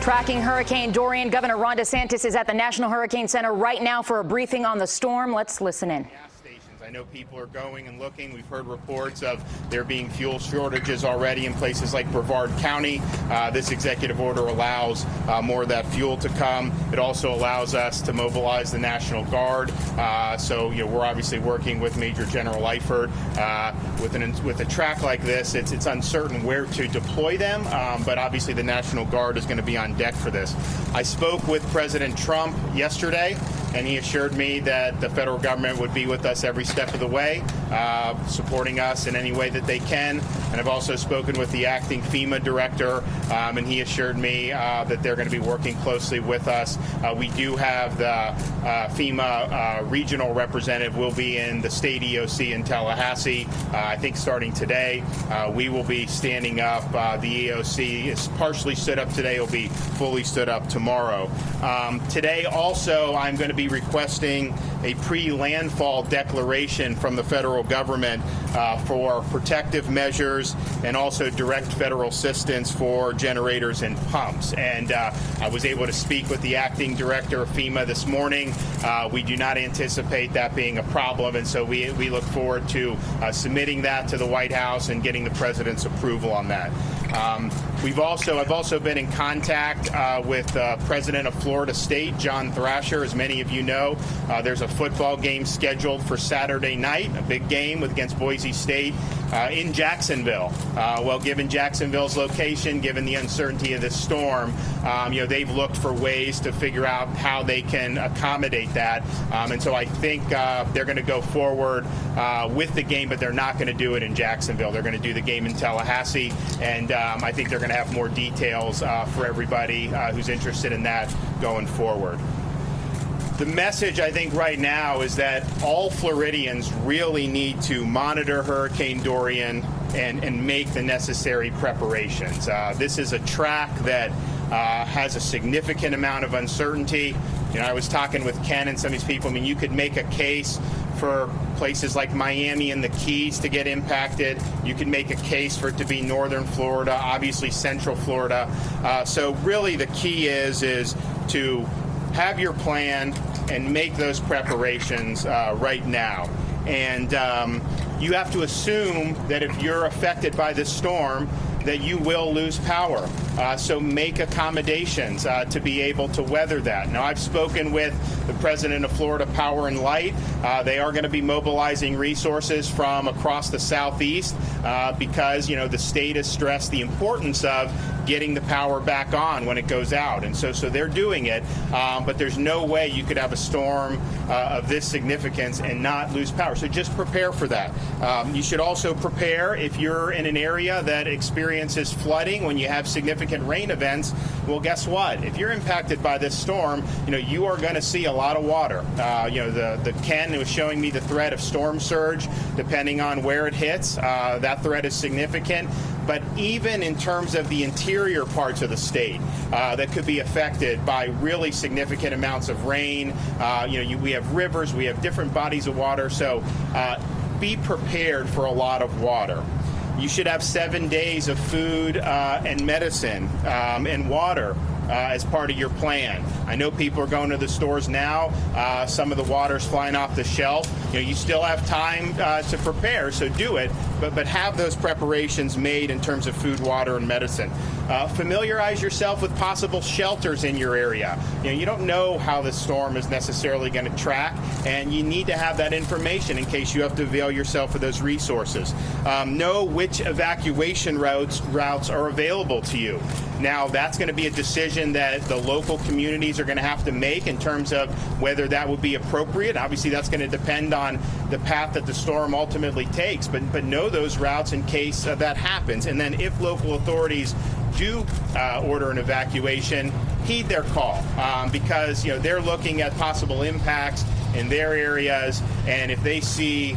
Tracking Hurricane Dorian, Governor Ron DeSantis is at the National Hurricane Center right now for a briefing on the storm. Let's listen in. I know people are going and looking. We've heard reports of there being fuel shortages already in places like Brevard County. This executive order allows more of that fuel to come. It also allows us to mobilize the National Guard. So, we're obviously working with Major General Eifert. With a track like this, it's uncertain where to deploy them, but obviously the National Guard is going to be on deck for this. I spoke with President Trump yesterday, and he assured me that the federal government would be with us every step of the way, supporting us in any way that they can. And I've also spoken with the acting FEMA director, and he assured me that they're going to be working closely with us. We do have the FEMA regional representative will be in the state EOC in Tallahassee. I think starting today, we will be standing up. The EOC is partially stood up today. It will be fully stood up tomorrow. Today also, I'm going to be requesting a pre-landfall declaration from the federal government for protective measures and also direct federal assistance for generators and pumps. And I was able to speak with the acting director of FEMA this morning. We do not anticipate that being a problem, and so we look forward to submitting that to the White House and getting the president's approval on that. I've also been in contact with President of Florida State, John Thrasher. As many of you know, there's a football game scheduled for Saturday night, a big game against Boise State in Jacksonville. Well, given Jacksonville's location, given the uncertainty of this storm, they've looked for ways to figure out how they can accommodate that. And so I think they're going to go forward with the game, but they're not going to do it in Jacksonville. They're going to do the game in Tallahassee, and I think they're going to have more details for everybody who's interested in that going forward. The message, I think, right now is that all Floridians really need to monitor Hurricane Dorian and make the necessary preparations. This is a track that has a significant amount of uncertainty. I was talking with Ken and some of these people. I mean, you could make a case for places like Miami and the Keys to get impacted. You can make a case for it to be northern Florida, obviously central Florida. So really the key is to have your plan and make those preparations right now. And you have to assume that if you're affected by this storm, that you will lose power. So make accommodations to be able to weather that. Now, I've spoken with the president of Florida Power and Light. They are going to be mobilizing resources from across the southeast because, the state has stressed the importance of getting the power back on when it goes out. And so they're doing it, but there's no way you could have a storm of this significance and not lose power. So just prepare for that. You should also prepare if you're in an area that experiences flooding when you have significant rain events. Well, guess what? If you're impacted by this storm, you are going to see a lot of water. The Ken was showing me the threat of storm surge depending on where it hits. That threat is significant. But even in terms of the interior parts of the state that could be affected by really significant amounts of rain, we have rivers, we have different bodies of water, so be prepared for a lot of water. You should have 7 days of food and medicine and water as part of your plan. I know people are going to the stores now. Some of the water's flying off the shelf. You still have time to prepare, so do it. But have those preparations made in terms of food, water, and medicine. Familiarize yourself with possible shelters in your area. You don't know how the storm is necessarily going to track, and you need to have that information in case you have to avail yourself of those resources. Know which evacuation routes are available to you. Now, that's going to be a decision that the local communities are going to have to make in terms of whether that would be appropriate. Obviously, that's going to depend on the path that the storm ultimately takes, but know those routes in case that happens. And then if local authorities do order an evacuation, heed their call because they're looking at possible impacts in their areas, and if they see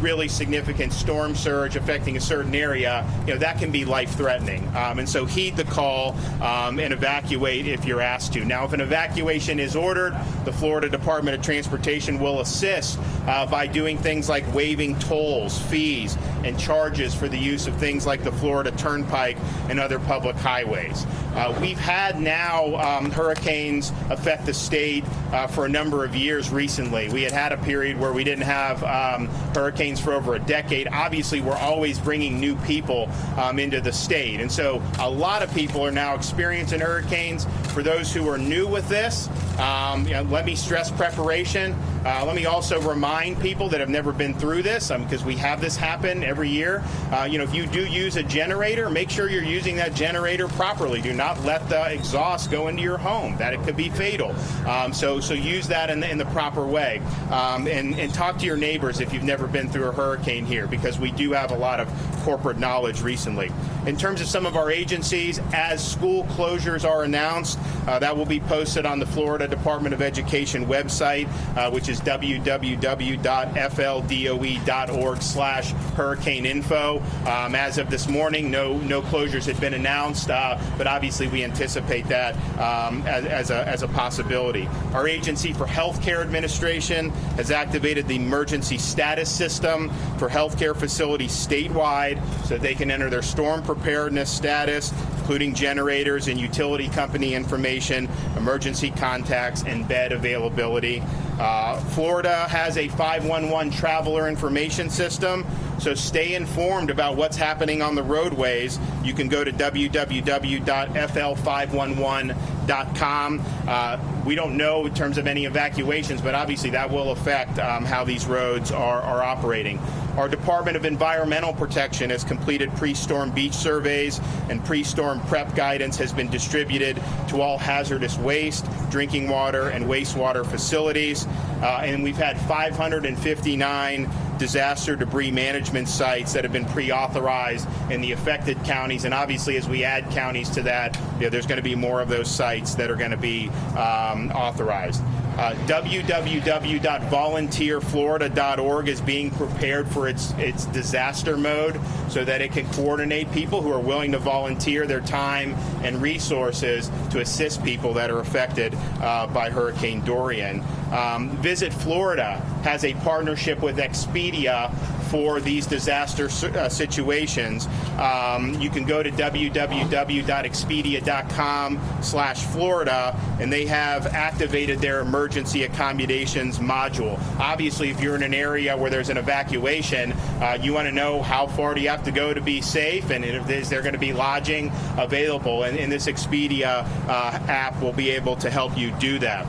really significant storm surge affecting a certain area, that can be life-threatening. And so heed the call and evacuate if you're asked to. Now, if an evacuation is ordered, the Florida Department of Transportation will assist by doing things like waiving tolls, fees, and charges for the use of things like the Florida Turnpike and other public highways. We've had now hurricanes affect the state for a number of years recently. We had a period where we didn't have hurricanes for over a decade. Obviously, we're always bringing new people into the state. And so a lot of people are now experiencing hurricanes. For those who are new with this, let me stress preparation. Let me also remind people that have never been through this, because we have this happen every year. If you do use a generator, make sure you're using that generator properly. Do not let the exhaust go into your home. That it could be fatal. So use that in the proper way. And talk to your neighbors if you've never been through a hurricane here, because we do have a lot of corporate knowledge recently. In terms of some of our agencies, as school closures are announced, that will be posted on the Florida Department of Education website, which is www.fldoe.org/hurricaneinfo. As of this morning, no closures had been announced, but obviously we anticipate that as a possibility. Our Agency for Healthcare Administration has activated the emergency status system for healthcare facilities statewide so they can enter their storm preparedness status, including generators and utility company information, emergency contacts, and bed availability. Florida has a 511 traveler information system, so stay informed about what's happening on the roadways. You can go to www.fl511.com. We don't know in terms of any evacuations, but obviously that will affect how these roads are operating. Our Department of Environmental Protection has completed pre-storm beach surveys, and pre-storm prep guidance has been distributed to all hazardous waste, drinking water, and wastewater facilities. And we've had 559 disaster debris management sites that have been pre-authorized in the affected counties. And obviously, as we add counties to that, there's going to be more of those sites that are going to be authorized. www.volunteerflorida.org is being prepared for its disaster mode so that it can coordinate people who are willing to volunteer their time and resources to assist people that are affected by Hurricane Dorian. Visit Florida has a partnership with Expedia for these disaster situations. You can go to www.expedia.com/Florida, and they have activated their emergency accommodations module. Obviously, if you're in an area where there's an evacuation, you want to know how far do you have to go to be safe, and is there going to be lodging available, and this Expedia app will be able to help you do that.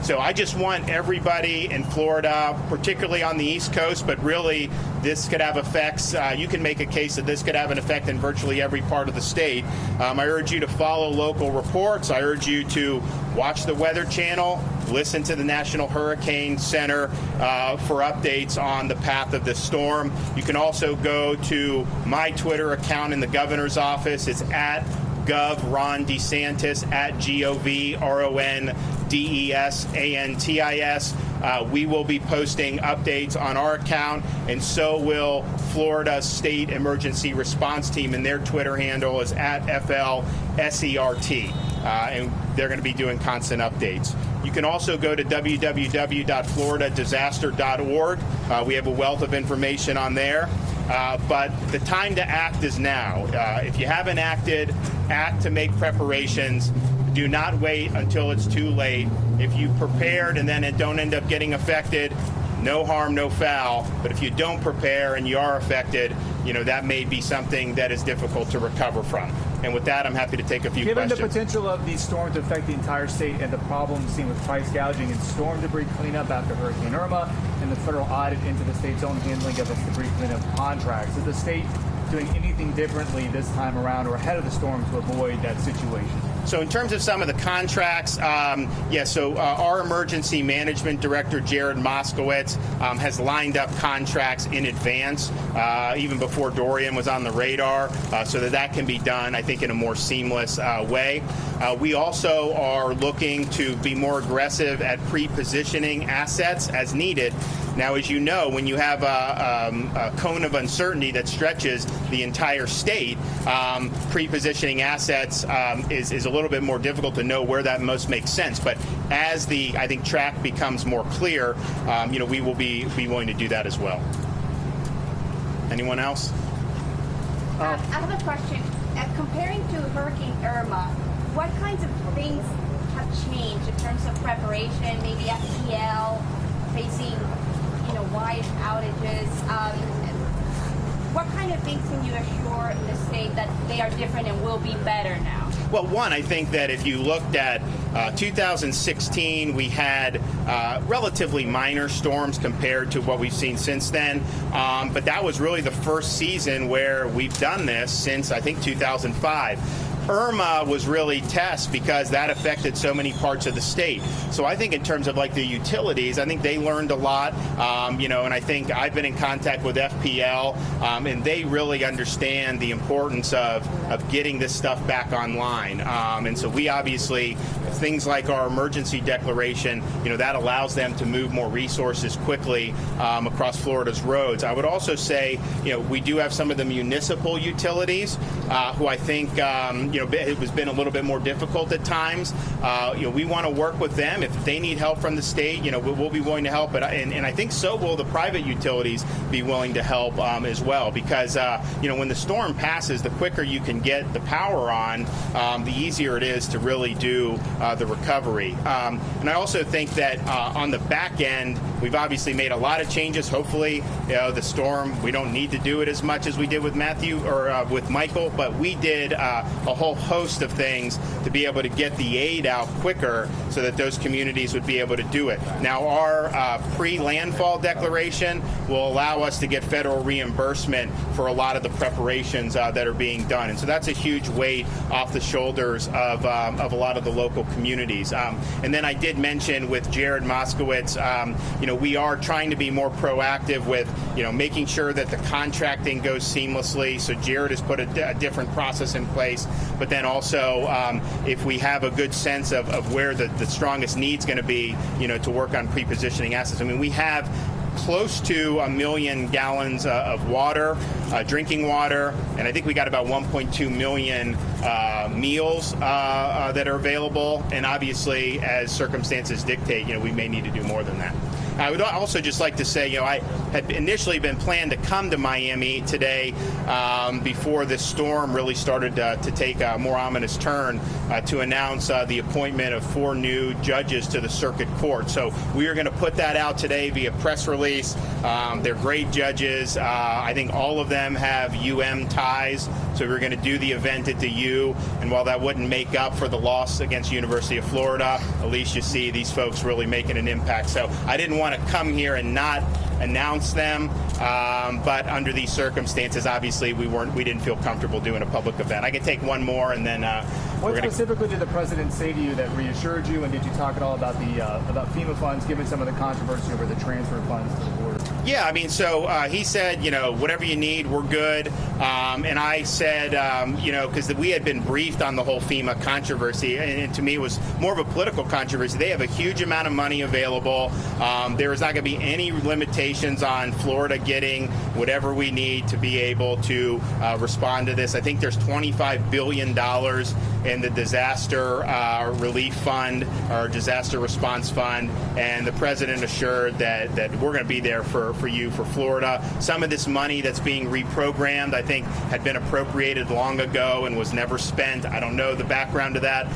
So I just want everybody in Florida, particularly on the East Coast, but really this could have effects. You can make a case that this could have an effect in virtually every part of the state. I urge you to follow local reports. I urge you to watch the Weather Channel, listen to the National Hurricane Center for updates on the path of the storm. You can also go to my Twitter account in the governor's office. It's at Gov Ron DeSantis, at GOVRONDESANTIS. We will be posting updates on our account, and so will Florida State Emergency Response Team, and their Twitter handle is at FLSERT, and they're going to be doing constant updates. You can also go to www.floridadisaster.org. We have a wealth of information on there. But the time to act is now. If you haven't acted, act to make preparations. Do not wait until it's too late. If you prepared and then it don't end up getting affected, no harm, no foul. But if you don't prepare and you are affected, that may be something that is difficult to recover from. And with that, I'm happy to take a few questions. Given the potential of these storms to affect the entire state and the problems seen with price gouging and storm debris cleanup after Hurricane Irma and the federal audit into the state's own handling of its debris cleanup contracts, is the state doing anything differently this time around or ahead of the storm to avoid that situation? So in terms of some of the contracts, our emergency management director, Jared Moskowitz, has lined up contracts in advance, even before Dorian was on the radar, so that can be done, I think, in a more seamless way. We also are looking to be more aggressive at pre-positioning assets as needed. Now, as you know, when you have a cone of uncertainty that stretches the entire state, pre-positioning assets is a little bit more difficult to know where that most makes sense. But as the, I think, track becomes more clear, we will be willing to do that as well. Anyone else? I have a question. Comparing to Hurricane Irma, what kinds of things have changed in terms of preparation? Maybe FPL facing, wide outages. What kind of things can you assure the state that they are different and will be better now? Well, one, I think that if you looked at 2016, we had relatively minor storms compared to what we've seen since then. But that was really the first season where we've done this since, I think, 2005. Irma was really test because that affected so many parts of the state. So I think in terms of like the utilities, I think they learned a lot, and I think I've been in contact with FPL, and they really understand the importance of getting this stuff back online. And so we obviously, things like our emergency declaration, that allows them to move more resources quickly across Florida's roads. I would also say, we do have some of the municipal utilities who I think, it has been a little bit more difficult at times. We want to work with them. If they need help from the state, we'll be willing to help. And I think so will the private utilities be willing to help as well. Because, when the storm passes, the quicker you can get the power on, the easier it is to really do the recovery. And I also think that on the back end, we've obviously made a lot of changes. Hopefully, the storm, we don't need to do it as much as we did with Matthew or with Michael, but we did a whole host of things to be able to get the aid out quicker so that those communities would be able to do it. Now, our pre-landfall declaration will allow us to get federal reimbursement for a lot of the preparations that are being done. And so that's a huge weight off the shoulders of a lot of the local communities. And then I did mention with Jared Moskowitz, we are trying to be more proactive with, making sure that the contracting goes seamlessly. So Jared has put a different process in place. But then also, if we have a good sense of where the strongest need's going to be, to work on pre-positioning assets. I mean, we have close to 1 million gallons of water, drinking water, and I think we got about 1.2 million meals that are available. And obviously, as circumstances dictate, we may need to do more than that. I would also just like to say, I had initially been planned to come to Miami today before this storm really started to take a more ominous turn to announce the appointment of 4 new judges to the circuit court. So we are going to put that out today via press release. They're great judges. I think all of them have UM ties. So we're going to do the event at the U. And while that wouldn't make up for the loss against University of Florida, at least you see these folks really making an impact. So I didn't want to come here and not announce them, but under these circumstances, obviously we didn't feel comfortable doing a public event. I can take one more, and then what specifically did the president say to you that reassured you, and did you talk at all about about FEMA funds, given some of the controversy over the transfer funds to the border? Yeah, I mean, so he said, whatever you need, we're good. And I said, because we had been briefed on the whole FEMA controversy, and to me it was more of a political controversy. They have a huge amount of money available. There is not going to be any limitations on Florida getting whatever we need to be able to respond to this. I think there's $25 billion in the disaster relief fund or disaster response fund, and the president assured that we're going to be there for Florida. Some of this money that's being reprogrammed, I think, had been appropriated long ago and was never spent. I don't know the background to that,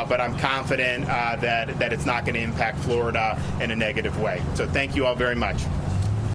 but I'm confident that it's not going to impact Florida in a negative way. So thank you all very much.